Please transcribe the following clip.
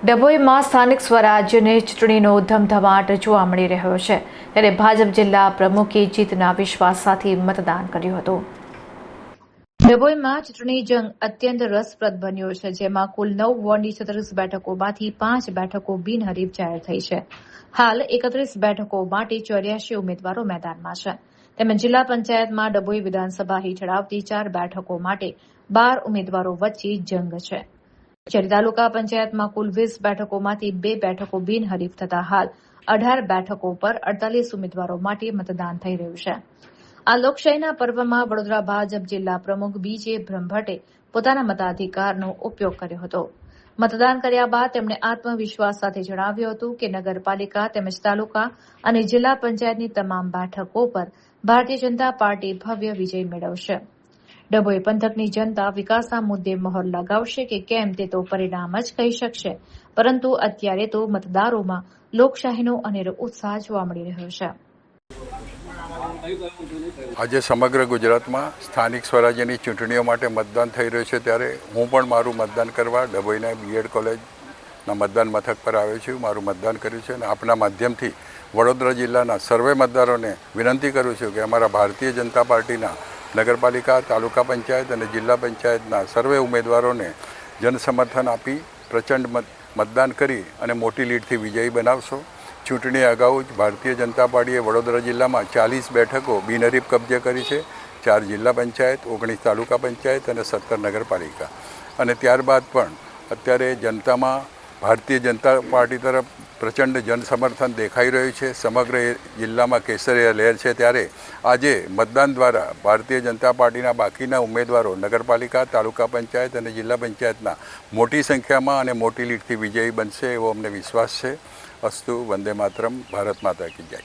ડભોઈમાં સ્થાનિક સ્વરાજ્યની ચૂંટણીનો ધમધમાટ જોવા મળી રહ્યો છે ત્યારે ભાજપ જિલ્લા પ્રમુખે જીતના વિશ્વાસ સાથે મતદાન કર્યું હતું। ડભોઈમાં ચૂંટણી જંગ અત્યંત રસપ્રદ બન્યો છે, જેમાં કુલ 9 વોર્ડની 36 બેઠકોમાંથી 5 બેઠકો બિનહરીફ જાહેર થઈ છે। હાલ 31 બેઠકો માટે 84 ઉમેદવારો મેદાનમાં છે। તેમજ જિલ્લા પંચાયતમાં ડભોઈ વિધાનસભા હેઠળ આવતી 4 બેઠકો માટે 12 ઉમેદવારો વચ્ચે જંગ છે। જ્યારે તાલુકા પંચાયતમાં કુલ 20 બેઠકોમાંથી 2 બેઠકો બિનહરીફ થતા હાલ 18 બેઠકો પર 48 ઉમેદવારો માટે મતદાન થઈ રહ્યું છે। આ લોકશાહીના પર્વમાં વડોદરા ભાજપ જિલ્લા પ્રમુખ બીજે બ્રહ્મભટ્ટે પોતાના મતાધિકારનો ઉપયોગ કર્યો હતો। મતદાન કર્યા બાદ તેમણે આત્મવિશ્વાસ સાથે જણાવ્યું હતું કે નગરપાલિકા તેમજ તાલુકા અને જિલ્લા પંચાયતની તમામ બેઠકો પર ભારતીય જનતા પાર્ટી ભવ્ય વિજય મેળવશે। ડભોઈ પંથકની જનતા વિકાસના મુદ્દે મહોર લગાવશે કે કેમ તે તો પરિણામ જ કહી શકશે, પરંતુ અત્યારે તો મતદારોમાં લોકશાહીનો અનેરો ઉત્સાહ જોવા મળી રહ્યો છે। આજે સમગ્ર ગુજરાતમાં સ્થાનિક સ્વરાજ્યની ચૂંટણીઓ માટે મતદાન થઈ રહ્યું છે, ત્યારે હું પણ મારું મતદાન કરવા ડભોઈના બીએડ કોલેજના મતદાન મથક પર આવ્યો છું। મારું મતદાન કર્યું છે અને આપના માધ્યમથી વડોદરા જિલ્લાના સર્વે મતદારોને વિનંતી કરું છું કે અમારા ભારતીય જનતા પાર્ટીના નગરપાલિકા, તાલુકા પંચાયત અને જિલ્લા પંચાયતના સર્વે ઉમેદવારોને જનસમર્થન આપી પ્રચંડ મતદાન કરી અને મોટી લીડથી વિજયી બનાવશો। ચૂંટણી અગાઉ જ ભારતીય જનતા પાર્ટીએ વડોદરા જિલ્લામાં 40 બેઠકો બિનહરીફ કબજે કરી છે, 4 જિલ્લા પંચાયત, 19 તાલુકા પંચાયત અને 17 નગરપાલિકા। અને ત્યારબાદ પણ અત્યારે જનતામાં ભારતીય જનતા પાર્ટી તરફ પ્રચંડ જનસમર્થન દેખાઈ રહ્યું છે। સમગ્ર જિલ્લામાં કેસરીયા લહેર છે, ત્યારે આજે મતદાન દ્વારા ભારતીય જનતા પાર્ટીના બાકીના ઉમેદવારો નગરપાલિકા, તાલુકા પંચાયત અને જિલ્લા પંચાયતના મોટી સંખ્યામાં અને મોટી લીડથી વિજયી બનશે એવો અમને વિશ્વાસ છે। અસ્તુ, વંદે માતરમ, ભારત માતા કી જય।